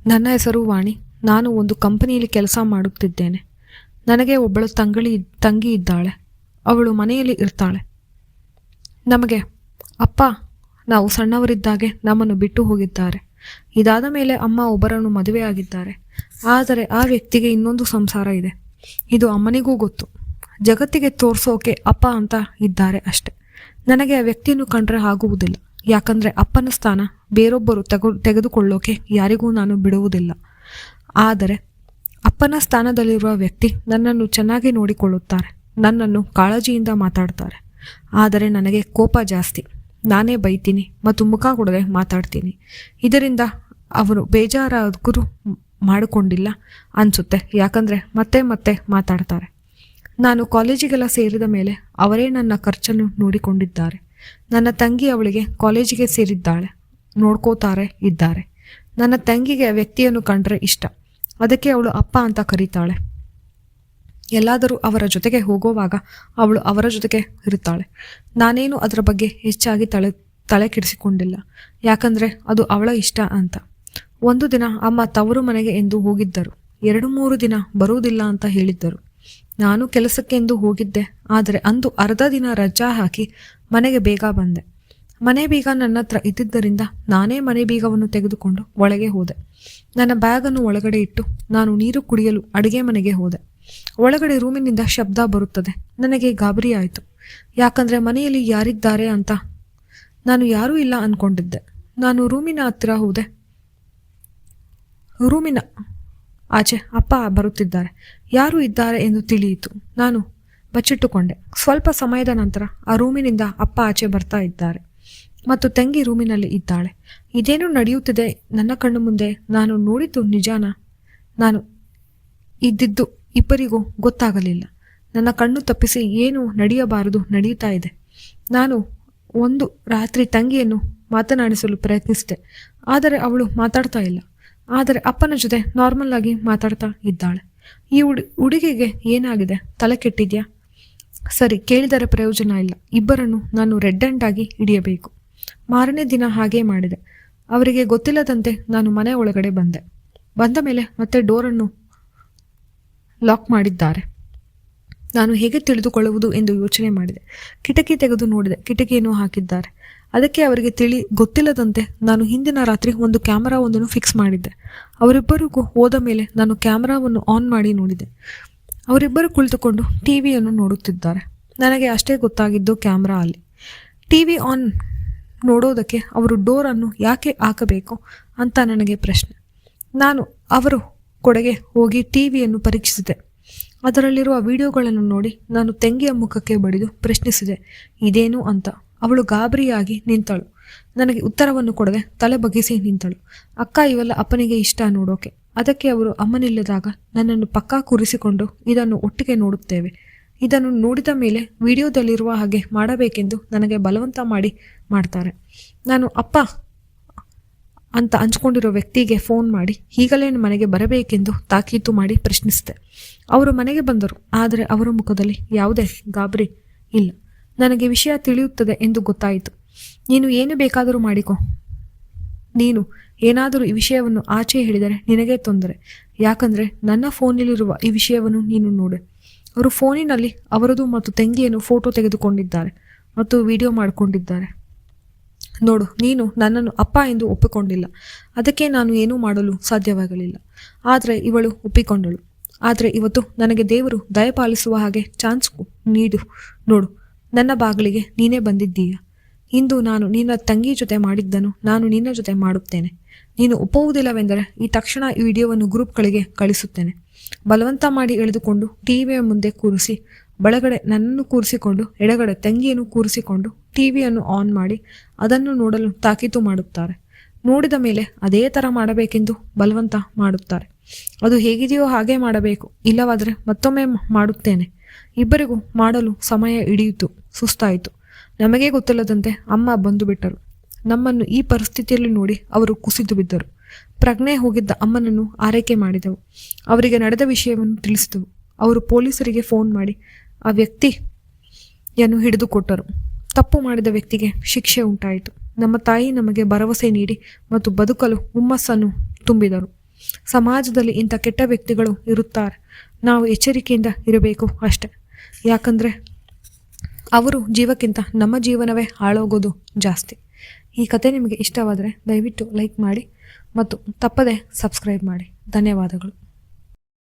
ನನ್ನ ಹೆಸರು ವಾಣಿ. ನಾನು ಒಂದು ಕಂಪನಿಯಲ್ಲಿ ಕೆಲಸ ಮಾಡುತ್ತಿದ್ದೇನೆ. ನನಗೆ ಒಬ್ಬಳು ತಂಗಿ ಇದ್ದಾಳೆ. ಅವಳು ಮನೆಯಲ್ಲಿ ಇರ್ತಾಳೆ. ನಮಗೆ ಅಪ್ಪ ನಾವು ಸಣ್ಣವರಿದ್ದಾಗೆ ನಮ್ಮನ್ನು ಬಿಟ್ಟು ಹೋಗಿದ್ದಾರೆ. ಇದಾದ ಮೇಲೆ ಅಮ್ಮ ಒಬ್ಬರನ್ನು ಮದುವೆಯಾಗಿದ್ದಾರೆ. ಆದರೆ ಆ ವ್ಯಕ್ತಿಗೆ ಇನ್ನೊಂದು ಸಂಸಾರ ಇದೆ. ಇದು ಅಮ್ಮನಿಗೂ ಗೊತ್ತು. ಜಗತ್ತಿಗೆ ತೋರಿಸೋಕೆ ಅಪ್ಪ ಅಂತ ಇದ್ದಾರೆ ಅಷ್ಟೆ. ನನಗೆ ಆ ವ್ಯಕ್ತಿಯನ್ನು ಕಂಡ್ರೆ ಆಗುವುದಿಲ್ಲ. ಯಾಕಂದರೆ ಅಪ್ಪನ ಸ್ಥಾನ ಬೇರೊಬ್ಬರು ತೆಗೆದುಕೊಳ್ಳೋಕೆ ಯಾರಿಗೂ ನಾನು ಬಿಡುವುದಿಲ್ಲ. ಆದರೆ ಅಪ್ಪನ ಸ್ಥಾನದಲ್ಲಿರುವ ವ್ಯಕ್ತಿ ನನ್ನನ್ನು ಚೆನ್ನಾಗಿ ನೋಡಿಕೊಳ್ಳುತ್ತಾರೆ. ನನ್ನನ್ನು ಕಾಳಜಿಯಿಂದ ಮಾತಾಡ್ತಾರೆ. ಆದರೆ ನನಗೆ ಕೋಪ ಜಾಸ್ತಿ. ನಾನೇ ಬೈತೀನಿ ಮತ್ತು ಮುಖ ಕೊಡದೆ ಮಾತಾಡ್ತೀನಿ. ಇದರಿಂದ ಅವರು ಬೇಜಾರಾದರೂ ಮಾಡಿಕೊಂಡಿಲ್ಲ ಅನಿಸುತ್ತೆ. ಯಾಕಂದರೆ ಮತ್ತೆ ಮತ್ತೆ ಮಾತಾಡ್ತಾರೆ. ನಾನು ಕಾಲೇಜಿಗೆಲ್ಲ ಸೇರಿದ ಮೇಲೆ ಅವರೇ ನನ್ನ ಖರ್ಚನ್ನು ನೋಡಿಕೊಂಡಿದ್ದಾರೆ. ನನ್ನ ತಂಗಿ ಅವಳಿಗೆ ಕಾಲೇಜಿಗೆ ಸೇರಿದ್ದಾಳೆ. ನೋಡ್ಕೋತಾರೆ ಇದ್ದಾರೆ. ನನ್ನ ತಂಗಿಗೆ ವ್ಯಕ್ತಿಯನ್ನು ಕಂಡ್ರೆ ಇಷ್ಟ. ಅದಕ್ಕೆ ಅವಳು ಅಪ್ಪ ಅಂತ ಕರೀತಾಳೆ. ಎಲ್ಲಾದರೂ ಅವರ ಜೊತೆಗೆ ಹೋಗುವಾಗ ಅವಳು ಅವರ ಜೊತೆಗೆ ಇರುತ್ತಾಳೆ. ನಾನೇನು ಅದರ ಬಗ್ಗೆ ಹೆಚ್ಚಾಗಿ ತಲೆ ಕೆಡಿಸಿಕೊಂಡಿಲ್ಲ. ಯಾಕಂದರೆ ಅದು ಅವಳ ಇಷ್ಟ ಅಂತ. ಒಂದು ದಿನ ಅಮ್ಮ ತವರು ಮನೆಗೆ ಎಂದು ಹೋಗಿದ್ದರು. 2-3 ದಿನ ಬರುವುದಿಲ್ಲ ಅಂತ ಹೇಳಿದ್ದರು. ನಾನು ಕೆಲಸಕ್ಕೆಂದು ಹೋಗಿದ್ದೆ. ಆದರೆ ಅಂದು ಅರ್ಧ ದಿನ ರಜಾ ಹಾಕಿ ಮನೆಗೆ ಬೇಗ ಬಂದೆ. ಮನೆ ಬೀಗ ನನ್ನ ಹತ್ರ ಇದ್ದಿದ್ದರಿಂದ ನಾನೇ ಮನೆ ಬೀಗವನ್ನು ತೆಗೆದುಕೊಂಡು ಒಳಗೆ ಹೋದೆ. ನನ್ನ ಬ್ಯಾಗನ್ನು ಒಳಗಡೆ ಇಟ್ಟು ನಾನು ನೀರು ಕುಡಿಯಲು ಅಡುಗೆ ಮನೆಗೆ ಹೋದೆ. ಒಳಗಡೆ ರೂಮಿನಿಂದ ಶಬ್ದ ಬರುತ್ತದೆ. ನನಗೆ ಗಾಬರಿ ಆಯಿತು. ಯಾಕಂದರೆ ಮನೆಯಲ್ಲಿ ಯಾರಿದ್ದಾರೆ ಅಂತ ನಾನು ಯಾರೂ ಇಲ್ಲ ಅಂದ್ಕೊಂಡಿದ್ದೆ. ನಾನು ರೂಮಿನ ಹತ್ತಿರ ಹೋದೆ. ರೂಮಿನ ಆಚೆ ಅಪ್ಪ ಬರುತ್ತಿದ್ದಾರೆ. ಯಾರು ಇದ್ದಾರೆ ಎಂದು ತಿಳಿಯಿತು. ನಾನು ಬಚ್ಚಿಟ್ಟುಕೊಂಡೆ. ಸ್ವಲ್ಪ ಸಮಯದ ನಂತರ ಆ ರೂಮಿನಿಂದ ಅಪ್ಪ ಆಚೆ ಬರ್ತಾ ಇದ್ದಾರೆ ಮತ್ತು ತಂಗಿ ರೂಮಿನಲ್ಲಿ ಇದ್ದಾಳೆ. ಇದೇನು ನಡೆಯುತ್ತಿದೆ ನನ್ನ ಕಣ್ಣು ಮುಂದೆ? ನಾನು ನೋಡಿದ್ದು ನಿಜಾನ? ನಾನು ಇದ್ದಿದ್ದು ಇಬ್ಬರಿಗೂ ಗೊತ್ತಾಗಲಿಲ್ಲ. ನನ್ನ ಕಣ್ಣು ತಪ್ಪಿಸಿ ಏನು ನಡೆಯಬಾರದು ನಡೆಯುತ್ತಾ ಇದೆ. ನಾನು ಒಂದು ರಾತ್ರಿ ತಂಗಿಯನ್ನು ಮಾತನಾಡಿಸಲು ಪ್ರಯತ್ನಿಸಿದೆ. ಆದರೆ ಅವಳು ಮಾತಾಡ್ತಾ ಇಲ್ಲ. ಆದರೆ ಅಪ್ಪನ ಜೊತೆ ನಾರ್ಮಲ್ ಆಗಿ ಮಾತಾಡ್ತಾ ಇದ್ದಾಳೆ. ಈ ಹುಡುಗಿಗೆ ಏನಾಗಿದೆ? ತಲೆ ಕೆಟ್ಟಿದ್ಯಾ? ಸರಿ, ಕೇಳಿದರೆ ಪ್ರಯೋಜನ ಇಲ್ಲ. ಇಬ್ಬರನ್ನು ನಾನು ರೆಡ್ ಹ್ಯಾಂಡ್ ಆಗಿ ಹಿಡಿಯಬೇಕು. ಮಾರನೇ ದಿನ ಹಾಗೇ ಮಾಡಿದೆ. ಅವರಿಗೆ ಗೊತ್ತಿಲ್ಲದಂತೆ ನಾನು ಮನೆ ಒಳಗಡೆ ಬಂದೆ. ಬಂದ ಮೇಲೆ ಮತ್ತೆ ಡೋರನ್ನು ಲಾಕ್ ಮಾಡಿದ್ದಾರೆ. ನಾನು ಹೇಗೆ ತಿಳಿದುಕೊಳ್ಳುವುದು ಎಂದು ಯೋಚನೆ ಮಾಡಿದೆ. ಕಿಟಕಿ ತೆಗೆದು ನೋಡಿದೆ. ಕಿಟಕಿಯನ್ನು ಹಾಕಿದ್ದಾರೆ. ಅದಕ್ಕೆ ಅವರಿಗೆ ಗೊತ್ತಿಲ್ಲದಂತೆ ನಾನು ಹಿಂದಿನ ರಾತ್ರಿ ಒಂದು ಕ್ಯಾಮರಾವೊಂದನ್ನು ಫಿಕ್ಸ್ ಮಾಡಿದ್ದೆ. ಅವರಿಬ್ಬರಿಗೂ ಹೋದ ಮೇಲೆ ನಾನು ಕ್ಯಾಮರಾವನ್ನು ಆನ್ ಮಾಡಿ ನೋಡಿದೆ. ಅವರಿಬ್ಬರು ಕುಳಿತುಕೊಂಡು ಟಿವಿಯನ್ನು ನೋಡುತ್ತಿದ್ದಾರೆ. ನನಗೆ ಅಷ್ಟೇ ಗೊತ್ತಾಗಿದ್ದು ಕ್ಯಾಮ್ರಾ ಅಲ್ಲಿ. ಟಿವಿ ಆನ್ ನೋಡೋದಕ್ಕೆ ಅವರು ಡೋರನ್ನು ಯಾಕೆ ಹಾಕಬೇಕು ಅಂತ ನನಗೆ ಪ್ರಶ್ನೆ. ನಾನು ಅವರು ಕೊಡೆಗೆ ಹೋಗಿ ಟಿವಿಯನ್ನು ಪರೀಕ್ಷಿಸಿದೆ. ಅದರಲ್ಲಿರುವ ವಿಡಿಯೋಗಳನ್ನು ನೋಡಿ ನಾನು ತಂಗಿಯ ಮುಖಕ್ಕೆ ಬಡಿದು ಪ್ರಶ್ನಿಸಿದೆ, ಇದೇನು ಅಂತ. ಅವಳು ಗಾಬರಿಯಾಗಿ ನಿಂತಳು. ನನಗೆ ಉತ್ತರವನ್ನು ಕೊಡದೆ ತಲೆ ಬಗ್ಗಿಸಿ ನಿಂತಳು. ಅಕ್ಕ, ಇವೆಲ್ಲ ಅಪ್ಪನಿಗೆ ಇಷ್ಟ ನೋಡೋಕೆ. ಅದಕ್ಕೆ ಅವರು ಅಮ್ಮನಿಲ್ಲದಾಗ ನನ್ನನ್ನು ಪಕ್ಕಾ ಕೂರಿಸಿಕೊಂಡು ಇದನ್ನು ಒಟ್ಟಿಗೆ ನೋಡುತ್ತೇವೆ. ಇದನ್ನು ನೋಡಿದ ಮೇಲೆ ವಿಡಿಯೋದಲ್ಲಿರುವ ಹಾಗೆ ಮಾಡಬೇಕೆಂದು ನನಗೆ ಬಲವಂತ ಮಾಡ್ತಾರೆ. ನಾನು ಅಪ್ಪ ಅಂತ ಹಂಚ್ಕೊಂಡಿರೋ ವ್ಯಕ್ತಿಗೆ ಫೋನ್ ಮಾಡಿ ಈಗಲೇ ಮನೆಗೆ ಬರಬೇಕೆಂದು ತಾಕೀತು ಮಾಡಿ ಪ್ರಶ್ನಿಸಿದೆ. ಅವರು ಮನೆಗೆ ಬಂದರು. ಆದರೆ ಅವರ ಮುಖದಲ್ಲಿ ಯಾವುದೇ ಗಾಬರಿ ಇಲ್ಲ. ನನಗೆ ವಿಷಯ ತಿಳಿಯುತ್ತದೆ ಎಂದು ಗೊತ್ತಾಯಿತು. ನೀನು ಏನು ಬೇಕಾದರೂ ಮಾಡಿಕೊ. ನೀನು ಏನಾದರೂ ಈ ವಿಷಯವನ್ನು ಆಚೆ ಹೇಳಿದರೆ ನಿನಗೆ ತೊಂದರೆ. ಯಾಕಂದರೆ ನನ್ನ ಫೋನಲ್ಲಿರುವ ಈ ವಿಷಯವನ್ನು ನೀನು ನೋಡು. ಅವರು ಫೋನಿನಲ್ಲಿ ಅವರದು ಮತ್ತು ತಂಗಿಯನ್ನು ಫೋಟೋ ತೆಗೆದುಕೊಂಡಿದ್ದಾರೆ ಮತ್ತು ವಿಡಿಯೋ ಮಾಡಿಕೊಂಡಿದ್ದಾರೆ. ನೋಡು, ನೀನು ನನ್ನನ್ನು ಅಪ್ಪ ಎಂದು ಒಪ್ಪಿಕೊಂಡಿಲ್ಲ. ಅದಕ್ಕೆ ನಾನು ಏನೂ ಮಾಡಲು ಸಾಧ್ಯವಾಗಲಿಲ್ಲ. ಆದರೆ ಇವಳು ಒಪ್ಪಿಕೊಂಡಳು. ಆದರೆ ಇವತ್ತು ನನಗೆ ದೇವರು ದಯಪಾಲಿಸುವ ಹಾಗೆ ಚಾನ್ಸ್ ನೋಡು, ನನ್ನ ಬಾಗಿಲಿಗೆ ನೀನೇ ಬಂದಿದ್ದೀಯ. ಇಂದು ನಾನು ನಿನ್ನ ತಂಗಿ ಜೊತೆ ಮಾಡಿದ್ದನ್ನು ನಾನು ನಿನ್ನ ಜೊತೆ ಮಾಡುತ್ತೇನೆ. ನೀನು ಒಪ್ಪುವುದಿಲ್ಲವೆಂದರೆ ಈ ತಕ್ಷಣ ಈ ವಿಡಿಯೋವನ್ನು ಗ್ರೂಪ್ಗಳಿಗೆ ಕಳಿಸುತ್ತೇನೆ. ಬಲವಂತ ಮಾಡಿ ಎಳೆದುಕೊಂಡು ಟಿವಿಯ ಮುಂದೆ ಕೂರಿಸಿ, ಬಲಗಡೆ ನನ್ನನ್ನು ಕೂರಿಸಿಕೊಂಡು ಎಡಗಡೆ ತಂಗಿಯನ್ನು ಕೂರಿಸಿಕೊಂಡು ಟಿವಿಯನ್ನು ಆನ್ ಮಾಡಿ ಅದನ್ನು ನೋಡಲು ತಾಕೀತು ಮಾಡುತ್ತಾರೆ. ನೋಡಿದ ಮೇಲೆ ಅದೇ ಥರ ಮಾಡಬೇಕೆಂದು ಬಲವಂತ ಮಾಡುತ್ತಾರೆ. ಅದು ಹೇಗಿದೆಯೋ ಹಾಗೆ ಮಾಡಬೇಕು, ಇಲ್ಲವಾದರೆ ಮತ್ತೊಮ್ಮೆ ಮಾಡುತ್ತೇನೆ. ಇಬ್ಬರಿಗೂ ಮಾಡಲು ಸಮಯ ಹಿಡಿಯಿತು. ಸುಸ್ತಾಯಿತು. ನಮಗೆ ಗೊತ್ತಿಲ್ಲದಂತೆ ಅಮ್ಮ ಬಂದು ಬಿಟ್ಟರು. ನಮ್ಮನ್ನು ಈ ಪರಿಸ್ಥಿತಿಯಲ್ಲಿ ನೋಡಿ ಅವರು ಕುಸಿದು ಬಿದ್ದರು. ಪ್ರಜ್ಞೆ ಹೋಗಿದ್ದ ಅಮ್ಮನನ್ನು ಆರೈಕೆ ಮಾಡಿದೆವು. ಅವರಿಗೆ ನಡೆದ ವಿಷಯವನ್ನು ತಿಳಿಸಿದೆವು. ಅವರು ಪೊಲೀಸರಿಗೆ ಫೋನ್ ಮಾಡಿ ಆ ವ್ಯಕ್ತಿಯನ್ನು ಹಿಡಿದುಕೊಟ್ಟರು. ತಪ್ಪು ಮಾಡಿದ ವ್ಯಕ್ತಿಗೆ ಶಿಕ್ಷೆ ಉಂಟಾಯಿತು. ನಮ್ಮ ತಾಯಿ ನಮಗೆ ಭರವಸೆ ನೀಡಿ ಮತ್ತು ಬದುಕಲು ಹುಮ್ಮಸ್ಸನ್ನು ತುಂಬಿದರು. ಸಮಾಜದಲ್ಲಿ ಇಂಥ ಕೆಟ್ಟ ವ್ಯಕ್ತಿಗಳು ಇರುತ್ತಾರೆ. ನಾವು ಎಚ್ಚರಿಕೆಯಿಂದ ಇರಬೇಕು ಅಷ್ಟೆ. ಯಾಕಂದರೆ ಅವರು ಜೀವಕ್ಕಿಂತ ನಮ್ಮ ಜೀವನವೇ ಹಾಳೋಗೋದು ಜಾಸ್ತಿ. ಈ ಕತೆ ನಿಮಗೆ ಇಷ್ಟವಾದರೆ ದಯವಿಟ್ಟು ಲೈಕ್ ಮಾಡಿ ಮತ್ತು ತಪ್ಪದೆ ಸಬ್ಸ್ಕ್ರೈಬ್ ಮಾಡಿ. ಧನ್ಯವಾದಗಳು.